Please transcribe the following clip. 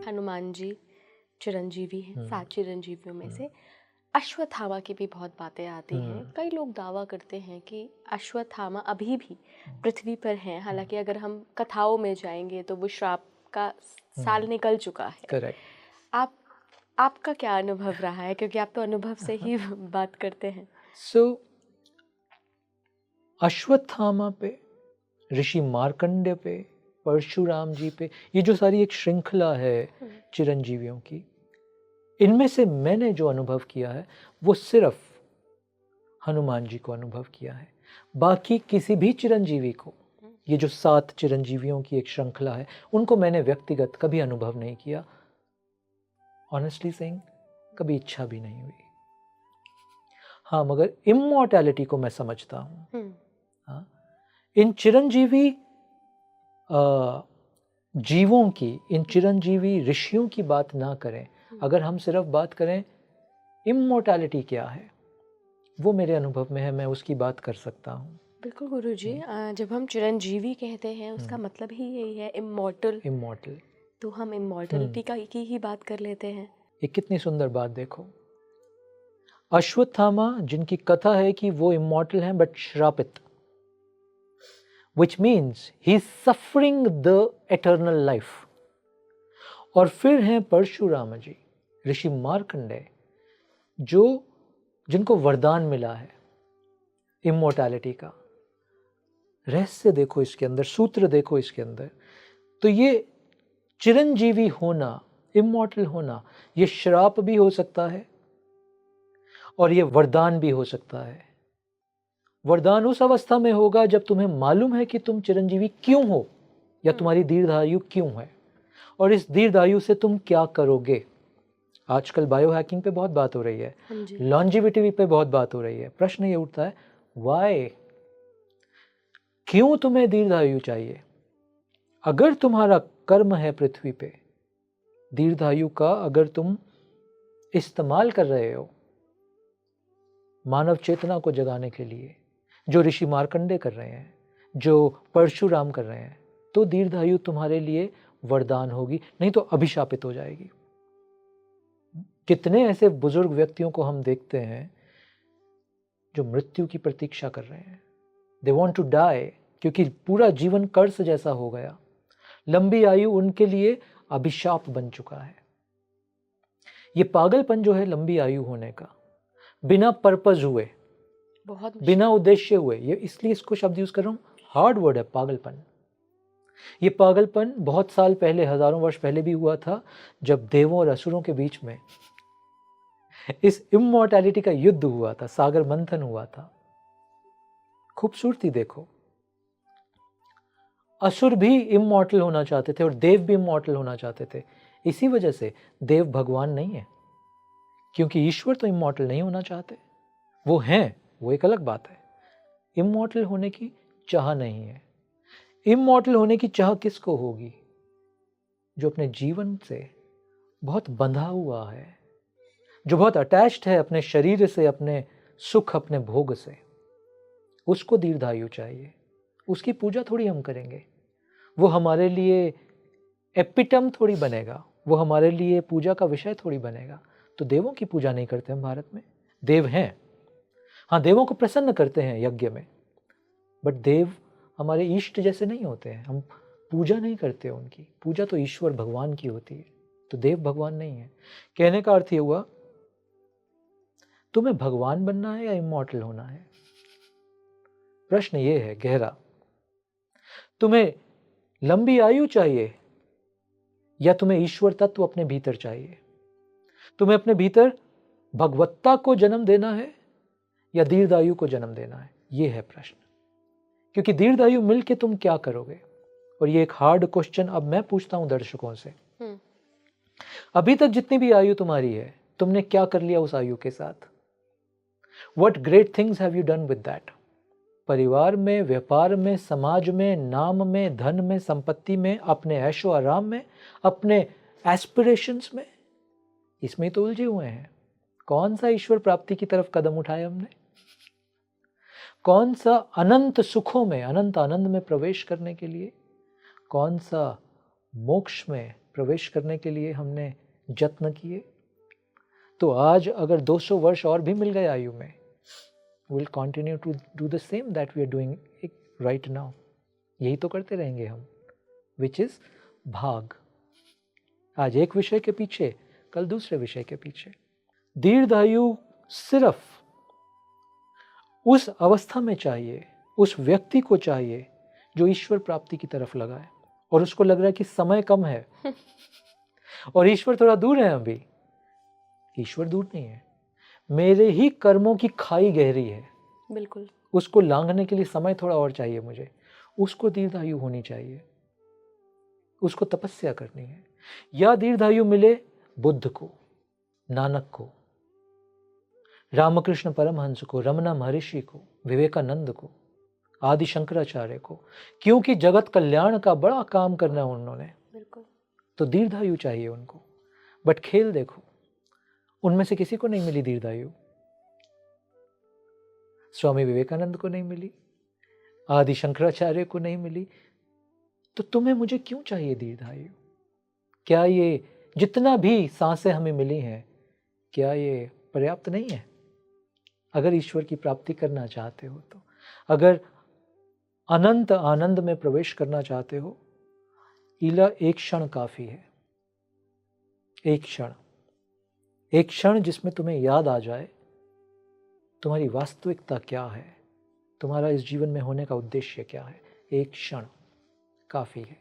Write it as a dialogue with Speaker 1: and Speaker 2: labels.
Speaker 1: हनुमान जी चिरंजीवी हैं, 7 चिरंजीवियों में से। अश्वत्थामा की भी बहुत बातें आती हैं। कई लोग दावा करते हैं कि अश्वत्थामा अभी भी पृथ्वी पर हैं, हालांकि अगर हम कथाओं में जाएंगे तो वो श्राप का साल निकल चुका है।
Speaker 2: करेक्ट।
Speaker 1: आप आपका क्या अनुभव रहा है, क्योंकि आप तो अनुभव से ही बात करते हैं।
Speaker 2: अश्वत्थामा पे, ऋषि मार्कंडेय पे, परशुराम जी पे, ये जो सारी एक श्रृंखला है चिरंजीवियों की, इनमें से मैंने जो अनुभव किया है वो सिर्फ हनुमान जी को अनुभव किया है। बाकी किसी भी चिरंजीवी को, ये जो 7 चिरंजीवियों की एक श्रृंखला है, उनको मैंने व्यक्तिगत कभी अनुभव नहीं किया। ऑनेस्टली सेइंग, कभी इच्छा भी नहीं हुई। हाँ, मगर इमॉर्टैलिटी को मैं समझता हूँ। हाँ, इन चिरंजीवी जीवों की, इन चिरंजीवी ऋषियों की बात ना करें, अगर हम सिर्फ बात करें इमॉर्टैलिटी क्या है, वो मेरे अनुभव में है, मैं उसकी बात कर सकता हूँ।
Speaker 1: बिल्कुल गुरुजी, जब हम चिरंजीवी कहते हैं उसका मतलब ही यही है, इमॉर्टल। तो हम इमॉर्टलिटी की ही बात कर लेते हैं।
Speaker 2: ये कितनी सुंदर बात देखो। अश्वत्थामा जिनकी कथा है कि वो इमॉर्टल हैं बट श्रापित, which means he is suffering the eternal life। और फिर हैं परशुराम जी, ऋषि मार्कंडेय, जिनको वरदान मिला है इमॉर्टैलिटी का। रहस्य देखो इसके अंदर, सूत्र देखो इसके अंदर। तो ये चिरंजीवी होना, इमॉर्टल होना, ये श्राप भी हो सकता है और ये वरदान भी हो सकता है। वरदान उस अवस्था में होगा जब तुम्हें मालूम है कि तुम चिरंजीवी क्यों हो, या तुम्हारी दीर्घायु क्यों है, और इस दीर्घायु से तुम क्या करोगे। आजकल बायो हैकिंग पे बहुत बात हो रही है, लॉन्जिविटी पे बहुत बात हो रही है। प्रश्न ये उठता है, वाई, क्यों तुम्हें दीर्घायु चाहिए? अगर तुम्हारा कर्म है पृथ्वी पे दीर्घायु का, अगर तुम इस्तेमाल कर रहे हो मानव चेतना को जगाने के लिए, जो ऋषि मार्कंडेय कर रहे हैं, जो परशुराम कर रहे हैं, तो दीर्घायु तुम्हारे लिए वरदान होगी, नहीं तो अभिशापित हो जाएगी। कितने ऐसे बुजुर्ग व्यक्तियों को हम देखते हैं जो मृत्यु की प्रतीक्षा कर रहे हैं, दे वॉन्ट टू डाई, क्योंकि पूरा जीवन कर्स जैसा हो गया। लंबी आयु उनके लिए अभिशाप बन चुका है। ये पागलपन जो है लंबी आयु होने का, बिना पर्पज हुए, बिना उद्देश्य हुए, ये इसलिए इसको शब्द यूज कर रहा हूं, हार्ड वर्ड है पागलपन। ये पागलपन बहुत साल पहले, हजारों वर्ष पहले भी हुआ था, जब देवों और असुरों के बीच में इस इमॉर्टैलिटी का युद्ध हुआ था, सागर मंथन हुआ था। खूबसूरती देखो, असुर भी इमॉर्टल होना चाहते थे और देव भी इमॉर्टल होना चाहते थे। इसी वजह से देव भगवान नहीं है, क्योंकि ईश्वर तो इमॉर्टल नहीं होना चाहते। वो हैं, वो एक अलग बात है। इमॉर्टल होने की चाह नहीं है। इमॉर्टल होने की चाह किसको होगी? जो अपने जीवन से बहुत बंधा हुआ है, जो बहुत अटैच्ड है अपने शरीर से, अपने सुख, अपने भोग से, उसको दीर्घायु चाहिए। उसकी पूजा थोड़ी हम करेंगे, वो हमारे लिए एपिटम थोड़ी बनेगा, वो हमारे लिए पूजा का विषय थोड़ी बनेगा। तो देवों की पूजा नहीं करते हम भारत में। देव हैं, हाँ, देवों को प्रसन्न करते हैं यज्ञ में, बट देव हमारे इष्ट जैसे नहीं होते हैं। हम पूजा नहीं करते उनकी, पूजा तो ईश्वर भगवान की होती है, तो देव भगवान नहीं है। कहने का अर्थ ये हुआ, तुम्हें भगवान बनना है या इमॉर्टल होना है? प्रश्न ये है गहरा। तुम्हें लंबी आयु चाहिए या तुम्हें ईश्वर तत्व अपने भीतर चाहिए? तुम्हें अपने भीतर भगवत्ता को जन्म देना है या दीर्घायु को जन्म देना है? ये है प्रश्न। क्योंकि दीर्घायु मिलके तुम क्या करोगे? और ये एक हार्ड क्वेश्चन अब मैं पूछता हूं दर्शकों से। अभी तक जितनी भी आयु तुम्हारी है, तुमने क्या कर लिया उस आयु के साथ? What great things have you done with that? परिवार में, व्यापार में, समाज में, नाम में, धन में, संपत्ति में, अपने ऐशो आराम में, अपने एस्पिरेशंस में, इसमें तो उलझे हुए हैं। कौन सा ईश्वर प्राप्ति की तरफ कदम उठाया हमने? कौन सा अनंत सुखों में, अनंत आनंद में प्रवेश करने के लिए? कौन सा मोक्ष में प्रवेश करने के लिए हमने यत्न किए, तो आज अगर 200 वर्ष और भी मिल गए आयु में, will continue to do the same that we are doing right now. यही तो करते रहेंगे हम, विच इज भाग। आज एक विषय के पीछे, कल दूसरे विषय के पीछे। दीर्घायु सिर्फ उस अवस्था में चाहिए, उस व्यक्ति को चाहिए जो ईश्वर प्राप्ति की तरफ लगा है और उसको लग रहा है कि समय कम है और ईश्वर थोड़ा दूर है। अभी ईश्वर दूर नहीं है, मेरे ही कर्मों की खाई गहरी है।
Speaker 1: बिल्कुल।
Speaker 2: उसको लांघने के लिए समय थोड़ा और चाहिए मुझे। उसको दीर्घायु होनी चाहिए, उसको तपस्या करनी है। या दीर्घायु मिले बुद्ध को, नानक को, रामकृष्ण परमहंस को, रमना महर्षि को, विवेकानंद को, आदि शंकराचार्य को, क्योंकि जगत कल्याण का बड़ा काम करना है उन्होंने।
Speaker 1: बिल्कुल।
Speaker 2: तो दीर्घायु चाहिए उनको। बट खेल देखो, उनमें से किसी को नहीं मिली दीर्घायु। स्वामी विवेकानंद को नहीं मिली, आदि शंकराचार्य को नहीं मिली। तो तुम्हें मुझे क्यों चाहिए दीर्घायु? क्या ये जितना भी सांसें हमें मिली हैं, क्या ये पर्याप्त नहीं है? अगर ईश्वर की प्राप्ति करना चाहते हो तो, अगर अनंत आनंद में प्रवेश करना चाहते हो, ईला एक क्षण काफी है। एक क्षण, एक क्षण जिसमें तुम्हें याद आ जाए तुम्हारी वास्तविकता क्या है, तुम्हारा इस जीवन में होने का उद्देश्य क्या है। एक क्षण काफी है।